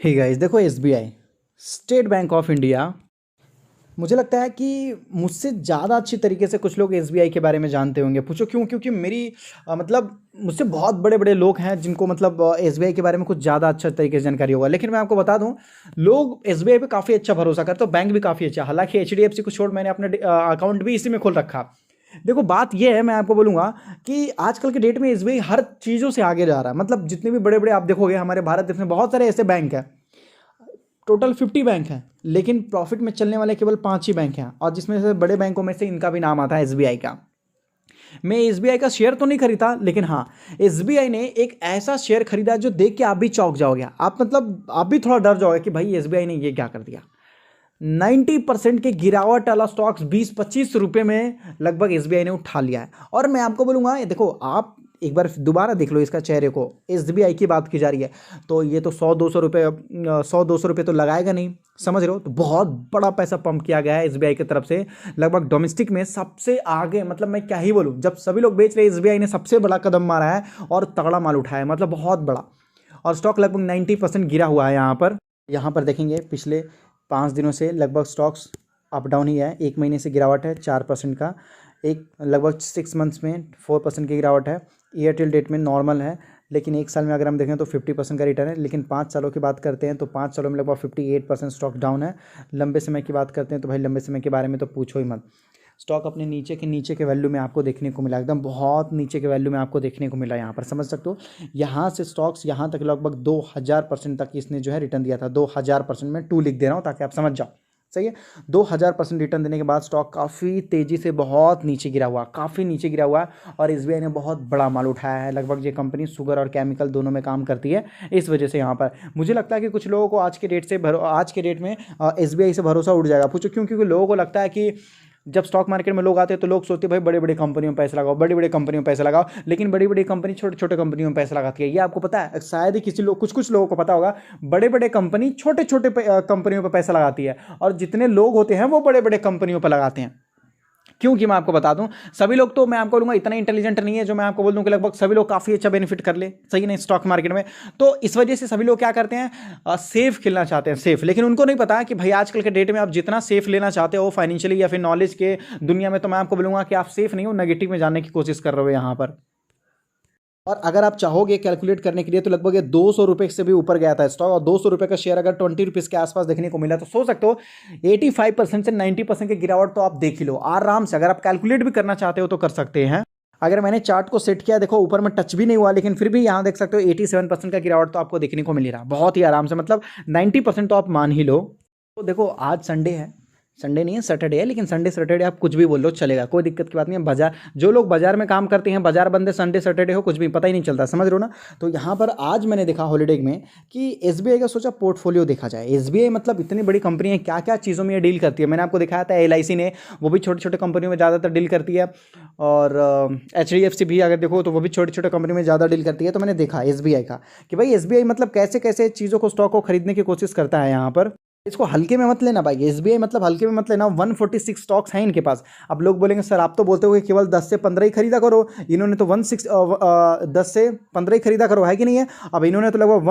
Hey guys, देखो SBI state bank of India. मुझे लगता है कि मुझसे ज़्यादा अच्छी तरीके से कुछ लोग एसबीआई के बारे में जानते होंगे। पूछो क्यों? क्योंकि मेरी मतलब मुझसे बहुत बड़े बड़े लोग हैं जिनको मतलब एसबीआई के बारे में कुछ ज़्यादा अच्छा तरीके से जानकारी होगा। लेकिन मैं आपको बता दूं, लोग एसबीआई पे काफ़ी अच्छा भरोसा करते हैं। बैंक भी काफ़ी अच्छा, हालांकि एचडीएफसी को छोड़ मैंने अपना अकाउंट भी इसी में खोल रखा। देखो बात यह है, मैं आपको बोलूंगा कि आजकल के डेट में एसबीआई हर चीज़ों से आगे जा रहा है। मतलब जितने भी बड़े बड़े आप देखोगे हमारे भारत देश में बहुत सारे ऐसे बैंक हैं। टोटल 50 बैंक हैं, लेकिन प्रॉफिट में चलने वाले केवल 5 ही बैंक हैं, और जिसमें से बड़े बैंकों में से इनका भी नाम आता है एसबीआई का। मैं एसबीआई का शेयर तो नहीं खरीदा, लेकिन हाँ, एसबीआई ने एक ऐसा शेयर खरीदा जो देख के आप भी चौंक जाओगे। आप भी थोड़ा डर जाओगे कि भाई एसबीआई ने ये क्या कर दिया। 90% के गिरावट वाला स्टॉक्स 20-25 रुपए में लगभग एसबीआई ने उठा लिया है। और मैं आपको बोलूंगा, ये देखो आप एक बार दोबारा देख लो इसका चेहरे को। एसबीआई की बात की जा रही है तो ये तो 100-200 रुपये तो लगाएगा नहीं, समझ रहे हो? तो बहुत बड़ा पैसा पंप किया गया है एसबीआई की तरफ से। लगभग डोमेस्टिक में सबसे आगे, मतलब मैं क्या ही बोलूं, जब सभी लोग बेच रहे हैं एसबीआई ने सबसे बड़ा कदम मारा है और तगड़ा माल उठाया है, मतलब बहुत बड़ा। और स्टॉक लगभग 90% गिरा हुआ है। यहाँ पर देखेंगे पिछले 5 दिनों से लगभग स्टॉक्स अप डाउन ही है। एक महीने से गिरावट है 4% का, एक लगभग 6 मंथ्स में 4% की गिरावट है। ईयर टिल डेट में नॉर्मल है, लेकिन एक साल में अगर हम देखें तो 50% का रिटर्न है। लेकिन 5 सालों की बात करते हैं तो 5 सालों में लगभग 58% स्टॉक डाउन है। लंबे समय की बात करते हैं तो भाई लंबे समय के बारे में तो पूछो ही मत। स्टॉक अपने नीचे के वैल्यू में आपको देखने को मिला, एकदम बहुत नीचे के वैल्यू में आपको देखने को मिला। यहाँ पर समझ सकते हो, यहाँ से स्टॉक्स यहाँ तक लगभग 2000% तक इसने जो है रिटर्न दिया था। 2000% में 2 लिख दे रहा हूँ ताकि आप समझ जाओ। सही है, 2000% रिटर्न देने के बाद स्टॉक काफ़ी तेज़ी से बहुत नीचे गिरा हुआ, काफ़ी नीचे गिरा हुआ। और एसबीआई ने बहुत बड़ा माल उठाया है। लगभग ये कंपनी शुगर और केमिकल दोनों में काम करती है। इस वजह से यहाँ पर मुझे लगता है कि कुछ लोगों को आज के डेट में एसबीआई से भरोसा उठ जाएगा। पूछो क्यों? क्योंकि लोगों को लगता है कि जब स्टॉक मार्केट में लोग आते हैं तो लोग सोचते हैं भाई बड़े बड़े कंपनियों में पैसा लगाओ, बड़ी बड़ी कंपनियों में पैसा लगाओ। लेकिन बड़ी बड़ी कंपनी छोटे छोटे कंपनियों में पैसा लगाती है। ये आपको पता है? शायद ही किसी लोग, कुछ कुछ लोगों को पता होगा। बड़े बड़े कंपनी छोटे छोटे कंपनियों पर पैसा लगाती है, और जितने लोग होते हैं वो बड़े बड़े कंपनियों पर लगाते हैं। क्योंकि मैं आपको बता दूं, सभी लोग तो मैं आपको बोलूंगा इतना इंटेलिजेंट नहीं है जो मैं आपको बोल दूं कि लगभग सभी लोग काफी अच्छा बेनिफिट कर ले, सही नहीं, स्टॉक मार्केट में। तो इस वजह से सभी लोग क्या करते हैं, सेफ खेलना चाहते हैं, सेफ। लेकिन उनको नहीं पता कि भाई आजकल के डेट में आप जितना सेफ लेना चाहते हो फाइनेंशियली या फिर नॉलेज के दुनिया में, तो मैं आपको बोलूंगा कि आप सेफ नहीं हो, नेगेटिव में जाने की कोशिश कर रहे हो यहाँ पर। और अगर आप चाहोगे कैलकुलेट करने के लिए तो लगभग ये 200 रुपये से भी ऊपर गया था स्टॉक, और 200 रुपये का शेयर अगर 20 रुपीज़ के आसपास देखने को मिला तो सोच सकते हो 85% से 90% की गिरावट तो आप देख ही लो आराम से। अगर आप कैलकुलेट भी करना चाहते हो तो कर सकते हैं। अगर मैंने चार्ट को सेट किया, देखो ऊपर में टच भी नहीं हुआ, लेकिन फिर भी यहाँ देख सकते हो 87% का गिरावट तो आपको देखने को मिल रहा है, बहुत ही आराम से। मतलब 90% तो आप मान ही लो। तो देखो आज संडे है, संडे नहीं है सैटरडे है, लेकिन संडे सैटरडे आप कुछ भी बोल लो चलेगा, कोई दिक्कत की बात नहीं है। बाजार, जो लोग बाजार में काम करते हैं, बाजार बंद है, संडे सैटरडे हो कुछ भी पता ही नहीं चलता, समझ रहे हो ना? तो यहाँ पर आज मैंने देखा हॉलीडे में कि एसबीआई का सोचा पोर्टफोलियो देखा जाए। एसबीआई मतलब इतनी बड़ी कंपनी है, क्या क्या चीज़ों में ये डील करती है। मैंने आपको दिखाया था एलआईसी ने, वो भी छोटे छोटे कंपनियों में ज़्यादातर डील करती है। और एचडीएफसी भी अगर देखो तो वो भी छोटे छोटे कंपनी में ज़्यादा डील करती है। तो मैंने देखा एसबीआई का कि भाई एसबीआई मतलब कैसे कैसे चीज़ों को, स्टॉक को खरीदने की कोशिश करता है यहाँ पर। इसको हल्के में मत लेना भाई, एसबीआई मतलब हल्के में मत लेना। 146 स्टॉक्स हैं इनके पास। अब लोग बोलेंगे सर आप तो बोलते हो कि केवल 10 से 15 ही खरीदा करो, इन्होंने तो 10 से 15 ही खरीदा करो, है कि नहीं है? अब इन्होंने तो लगभग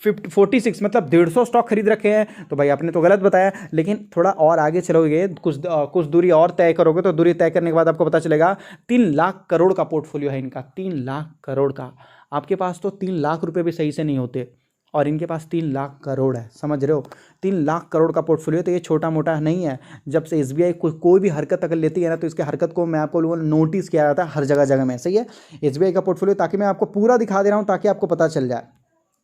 146 मतलब 150 स्टॉक खरीद रखे हैं। तो भाई आपने तो गलत बताया। लेकिन थोड़ा और आगे चलोगे, कुछ दूरी और तय करोगे, तो दूरी तय करने के बाद आपको पता चलेगा 3 लाख करोड़ का पोर्टफोलियो है इनका। 3 लाख करोड़ का। आपके पास तो 3 लाख रुपए भी सही से नहीं होते, और इनके पास 3 लाख करोड़ है, समझ रहे हो? 3 लाख करोड़ का पोर्टफोलियो, तो ये छोटा मोटा नहीं है। जब से एसबीआई कोई भी हरकत अगर लेती है ना, तो इसके हरकत को मैं आपको लोगों ने नोटिस किया जाता है हर जगह जगह में, सही है? एसबीआई का पोर्टफोलियो ताकि मैं आपको पूरा दिखा दे रहा हूँ ताकि आपको पता चल जाए।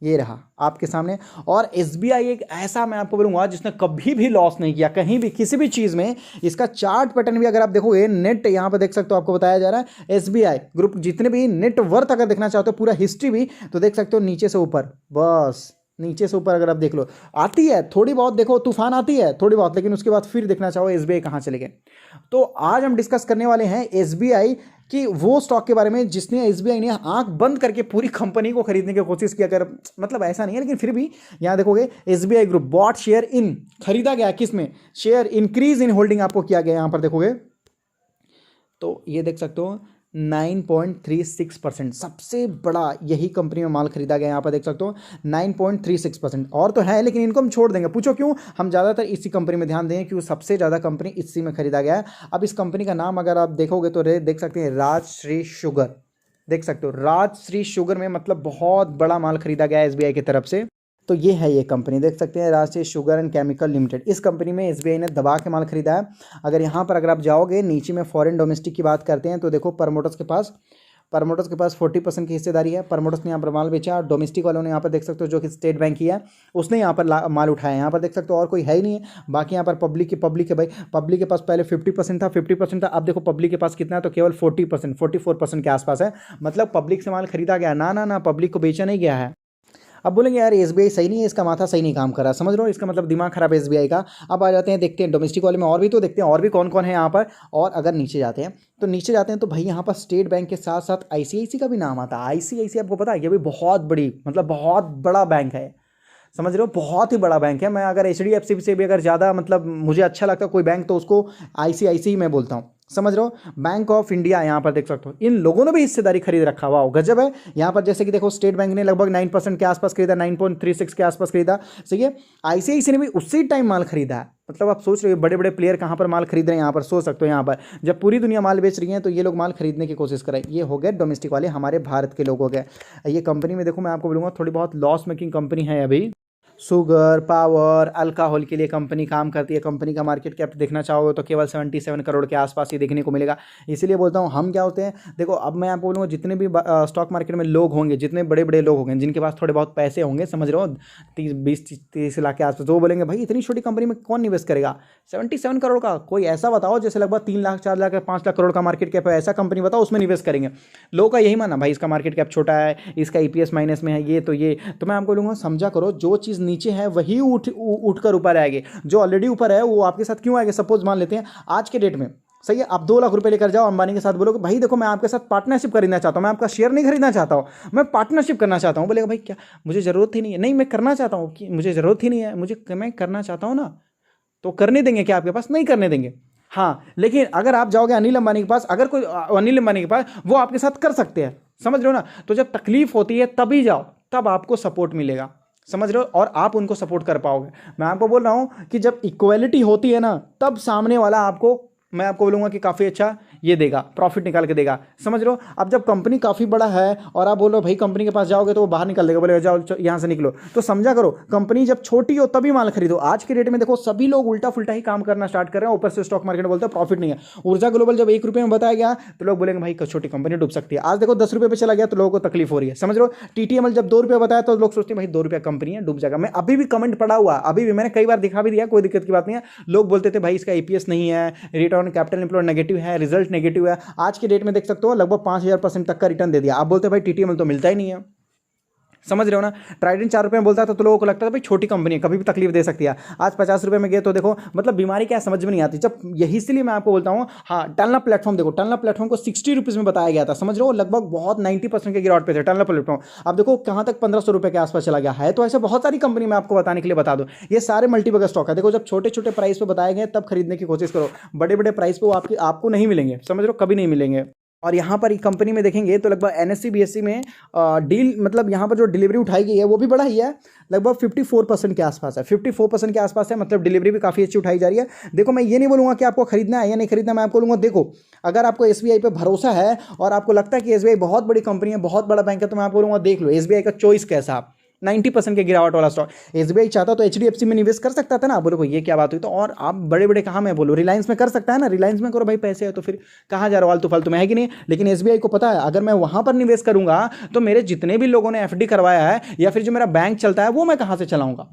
ये रहा आपके सामने। और एसबीआई एक ऐसा, मैं आपको बोलूंगा, जिसने कभी भी लॉस नहीं किया कहीं भी किसी भी चीज में। इसका चार्ट पैटर्न भी अगर आप देखोगे, नेट यहाँ पे देख सकते हो, आपको बताया जा रहा है एसबीआई ग्रुप जितने भी नेट वर्थ अगर देखना चाहते हो पूरा हिस्ट्री भी, तो देख सकते हो नीचे से ऊपर, बस नीचे से ऊपर अगर आप देख लो, आती है थोड़ी बहुत, देखो तूफान आती है थोड़ी बहुत, लेकिन उसके बाद फिर देखना चाहो एसबीआई कहाँ चले गए। तो आज हम डिस्कस करने वाले हैं एसबीआई कि वो स्टॉक के बारे में जिसने, एसबीआई ने आंख बंद करके पूरी कंपनी को खरीदने की कोशिश किया कर, मतलब ऐसा नहीं है लेकिन फिर भी यहां देखोगे SBI group bought share in, खरीदा गया किसमें? शेयर इंक्रीज इन होल्डिंग आपको किया गया, यहां पर देखोगे तो ये देख सकते हो 9.36%। सबसे बड़ा यही कंपनी में माल खरीदा गया, यहाँ पर देख सकते हो 9.36%। और तो है लेकिन इनको हम छोड़ देंगे। पूछो क्यों? हम ज़्यादातर इसी कंपनी में ध्यान देंगे क्योंकि सबसे ज़्यादा कंपनी इसी में खरीदा गया है। अब इस कंपनी का नाम अगर आप देखोगे तो देख सकते हैं राजश्री शुगर, देख सकते हो राजश्री शुगर में मतलब बहुत बड़ा माल खरीदा गया है एसबीआई की तरफ से। तो ये है ये कंपनी, देख सकते हैं Rajshree sugar and chemical limited. इस कंपनी में एसबीआई ने दबा के माल खरीदा है। अगर यहाँ पर अगर आप जाओगे नीचे में फॉरेन डोमेस्टिक की बात करते हैं तो देखो प्रमोटर्स के पास 40% की हिस्सेदारी है। प्रमोटर्स ने यहाँ पर माल बेचा और डोमेस्टिक वालों ने यहाँ पर देख सकते हो जो कि स्टेट बैंक की है उसने यहाँ पर माल उठाया। यहाँ पर देख सकते हो और कोई है ही नहीं है। बाकी यहाँ पर पब्लिक है भाई, पब्लिक के पास पहले 50% था, अब देखो पब्लिक के पास कितना है तो केवल 44% के आसपास है। मतलब पब्लिक से माल खरीदा गया, ना पब्लिक को बेचा नहीं गया है। अब बोलेंगे यार एसबीआई सही नहीं है, इसका माथा सही नहीं काम कर रहा, समझ रहे हो, इसका मतलब दिमाग खराब है एसबीआई का। अब आ जाते हैं, देखते हैं डोमेस्टिक वाले में और भी, तो देखते हैं और भी कौन कौन है यहाँ पर। और अगर नीचे जाते हैं तो भाई यहाँ पर स्टेट बैंक के साथ साथ आईसीआईसी का भी नाम आता है। आईसीआईसी आपको पता है ये भी बहुत बड़ी मतलब बहुत बड़ा बैंक है, समझ रहे हो, बहुत ही बड़ा बैंक है। मैं अगर एचडीएफसी से भी अगर ज़्यादा मतलब मुझे अच्छा लगता है कोई बैंक तो उसको आईसीआईसी मैं बोलता हूँ, समझ रहे हो। बैंक ऑफ इंडिया यहाँ पर देख सकते हो इन लोगों ने भी हिस्सेदारी खरीद रखा हुआ, गजब है। यहाँ पर जैसे कि देखो स्टेट बैंक ने लगभग 9% के आसपास खरीदा, 9.36 के आसपास खरीदा, सही है। आईसीआईसी ने भी उसी टाइम माल खरीदा है। मतलब आप सोच रहे हो बड़े बड़े प्लेयर कहाँ पर माल खरीद रहे हैं, यहाँ पर सोच सकते हो। यहाँ पर जब पूरी दुनिया माल बेच रही है तो ये लोग माल खरीदने की कोशिश करें। ये हो गए डोमेस्टिक वाले, हमारे भारत के लोग हो गए। ये कंपनी में देखो मैं आपको बोलूँगा थोड़ी बहुत लॉस मेकिंग कंपनी है अभी। शुगर पावर अल्कोहल के लिए कंपनी काम करती है। कंपनी का मार्केट कैप देखना चाहोगे तो केवल 77 करोड़ के आसपास ही देखने को मिलेगा। इसीलिए बोलता हूँ हम क्या होते हैं, देखो अब मैं आपको बोलूँगा जितने भी स्टॉक मार्केट में लोग होंगे, जितने बड़े बड़े लोग होंगे जिनके पास थोड़े बहुत पैसे होंगे, समझ रहे हो 20-30 लाख के आसपास, तो वो बोलेंगे भाई इतनी छोटी कंपनी में कौन निवेश करेगा 77 करोड़ का। कोई ऐसा बताओ जैसे लगभग 3 लाख 4 लाख 5 लाख करोड़ का मार्केट कैप है, ऐसा कंपनी बताओ उसमें निवेश करेंगे। लोगों का यही मानना भाई इसका मार्केट कैप छोटा है, इसका ईपीएस माइनस में है, ये तो मैं आपको बोलूँगा समझा करो, जो चीज़ नीचे है वही उठकर ऊपर आएगी। जो ऑलरेडी ऊपर है वो आपके साथ क्यों आएगा। सपोज मान लेते हैं आज के डेट में, सही है, आप 2 लाख रुपए लेकर जाओ अंबानी के साथ, बोलो कि भाई देखो मैं आपके साथ पार्टनरशिप खरीदना चाहता हूं, मैं आपका शेयर नहीं खरीदना चाहता हूं, मैं पार्टनरशिप करना चाहता हूं। बोलेगा भाई क्या मुझे जरूरत ही नहीं है। नहीं मैं करना चाहता हूं कि मुझे जरूरत ही नहीं है, मैं करना चाहता हूं ना, तो करने देंगे क्या आपके पास? नहीं करने देंगे। हाँ लेकिन अगर आप जाओगे अनिल अंबानी के पास, अगर कोई अनिल अंबानी के पास, वो आपके साथ कर सकते हैं, समझ रहे हो ना। तो जब तकलीफ होती है तभी जाओ, तब आपको सपोर्ट मिलेगा, समझ रहे हो, और आप उनको सपोर्ट कर पाओगे। मैं आपको बोल रहा हूं कि जब इक्वलिटी होती है ना तब सामने वाला आपको, मैं आपको बोलूंगा कि काफ़ी अच्छा ये देगा, प्रॉफिट निकाल के देगा, समझ रहे हो। अब जब कंपनी काफ़ी बड़ा है और आप बोलो भाई कंपनी के पास जाओगे तो वो बाहर निकल देगा, बोलेगा जाओ यहाँ से निकलो। तो समझा करो कंपनी जब छोटी हो तभी माल खरीदो। आज के डेट में देखो सभी लोग उल्टा फुल्टा ही काम करना स्टार्ट कर रहे हैं, ऊपर से स्टॉक मार्केट बोलते हैं प्रॉफिट नहीं है। ऊर्जा ग्लोबल जब 1 रुपये में बताया गया तो लोग बोलेंगे भाई छोटी कंपनी डूब सकती है। आज देखो 10 रुपये पे चला गया तो लोगों को तकलीफ हो रही है, समझ रहे हो। टीटीएमएल जब 2 रुपये बताया तो लोग सोचते हैं भाई 2 रुपये कंपनी है डूब जाएगा। मैं अभी भी कमेंट पड़ा हुआ, अभी भी मैंने कई बार दिखा भी दिया, कोई दिक्कत की बात नहीं है। लोग बोलते थे भाई इसका ईपीएस नहीं है, रिटर्न कैपिटल एम्प्लॉयड नेगेटिव है, रिजल्ट नेगेटिव है। आज के डेट में देख सकते हो लगभग 5000% तक का रिटर्न दे दिया। आप बोलते भाई टीटीएमएल तो मिलता ही नहीं है, समझ रहे हो ना। ट्राइडेंट 4 रुपये में बोलता था तो लोगों को लगता था भाई छोटी कंपनी है कभी भी तकलीफ दे सकती है। आज 50 रुपये में गए तो देखो मतलब बीमारी क्या समझ में नहीं आती। जब यही इसलिए मैं आपको बोलता हूँ, हाँ टलना प्लेटफॉर्म देखो, टलना प्लेटफॉर्म को 60 रुपीज़ में बताया गया था, समझ रहे हो, लगभग बहुत 90% के गिरावट पे थे टलना प्लेटफॉर्म। अब देखो कहाँ तक 1500 रुपये के आसपास चला गया है। तो ऐसे बहुत सारी कंपनी मैं आपको बताने के लिए बता दूँ, ये सारे मल्टीबैगर स्टॉक है। देखो जब छोटे छोटे प्राइस पे बताए गए तब खरीदने की कोशिश करो, बड़े बड़े प्राइस पे वो आपको नहीं मिलेंगे, समझ रहे हो, कभी नहीं मिलेंगे। और यहाँ पर कंपनी में देखेंगे तो लगभग एनएससी बीएससी में डील मतलब यहाँ पर जो डिलीवरी उठाई गई है वो भी बड़ा ही है, लगभग 54% के आसपास है, 54% के आसपास है। मतलब डिलीवरी भी काफ़ी अच्छी उठाई जा रही है। देखो मैं ये नहीं बोलूँगा कि आपको खरीदना है या नहीं खरीदना, मैं आपको बोलूँगा देखो अगर आपको एसबीआई पे भरोसा है और आपको लगता है कि एसबीआई बहुत बड़ी कंपनी है, बहुत बड़ा बैंक है, तो मैं आपको बोलूँगा देख लो एसबीआई का चॉइस कैसा। 90% के गिरावट वाला स्टॉक एसबीआई चाहता तो एचडीएफसी में निवेश कर सकता था ना। बोलो को ये क्या बात हुई, तो और आप बड़े बड़े कहाँ मैं बोलूँ रिलायंस में कर सकता है ना, रिलायंस में करो भाई, पैसे है तो फिर कहाँ जा रहा हो, फालतू में है कि नहीं। लेकिन एसबीआई को पता है अगर मैं वहाँ पर निवेश करूँगा तो मेरे जितने भी लोगों ने एफडी करवाया है या फिर जो मेरा बैंक चलता है वो मैं कहाँ से चलाऊँगा,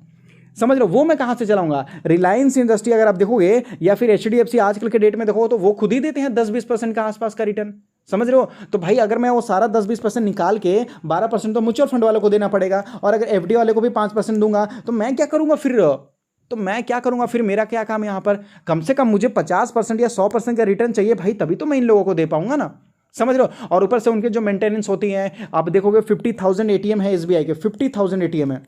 समझ लो, वो मैं कहां से चलाऊंगा। रिलायंस इंडस्ट्री अगर आप देखोगे या फिर एचडीएफसी आजकल के डेट में देखो तो वो खुद ही देते हैं 10-20% का आसपास का रिटर्न, समझ रहे हो। तो भाई अगर मैं वो सारा 10-20% निकाल के 12% तो म्यूचुअल फंड वालों को देना पड़ेगा, और अगर एफडी वाले को भी 5% दूंगा तो मैं क्या करूंगा फिर मेरा क्या काम यहाँ पर। कम से कम मुझे 50% या 100% का रिटर्न चाहिए भाई, तभी तो मैं इन लोगों को दे पाऊंगा ना, समझ रहे हो। और ऊपर से उनके जो मेंटेनेंस होती है, आप देखोगे 50,000 एटीएम है एसबीआई के, 50,000 एटीएम है।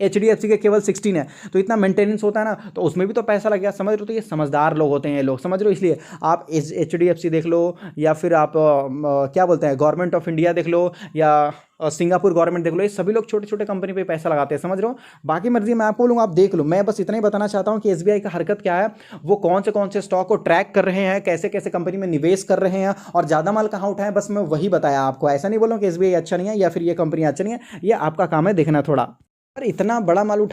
HDFC के केवल 16 है, तो इतना मेंटेनेंस होता है ना, तो उसमें भी तो पैसा लग गया, समझ रहे हो। तो ये समझदार लोग होते हैं ये लोग, समझ रहे हो। इसलिए आप HDFC देख लो, या फिर आप क्या बोलते हैं, गवर्नमेंट ऑफ इंडिया देख लो, या सिंगापुर गवर्नमेंट देख लो, ये सभी लोग छोटे छोटे कंपनी पे पैसा लगाते हैं, समझ रहे हो। बाकी मर्जी मैं आपको बोलूँगा, आप देख लो। मैं बस इतना ही बताना चाहता हूँ कि SBI का हरकत क्या है, वो कौन से स्टॉक को ट्रैक कर रहे हैं, कैसे कैसे कंपनी में निवेश कर रहे हैं, और ज़्यादा माल कहाँ उठाएं, बस मैं वही बताया आपको। ऐसा नहीं बोलूँ कि SBI अच्छा नहीं है या फिर ये कंपनी अच्छा नहीं है, ये आपका काम है देखना थोड़ा। पर इतना बड़ा माल उठा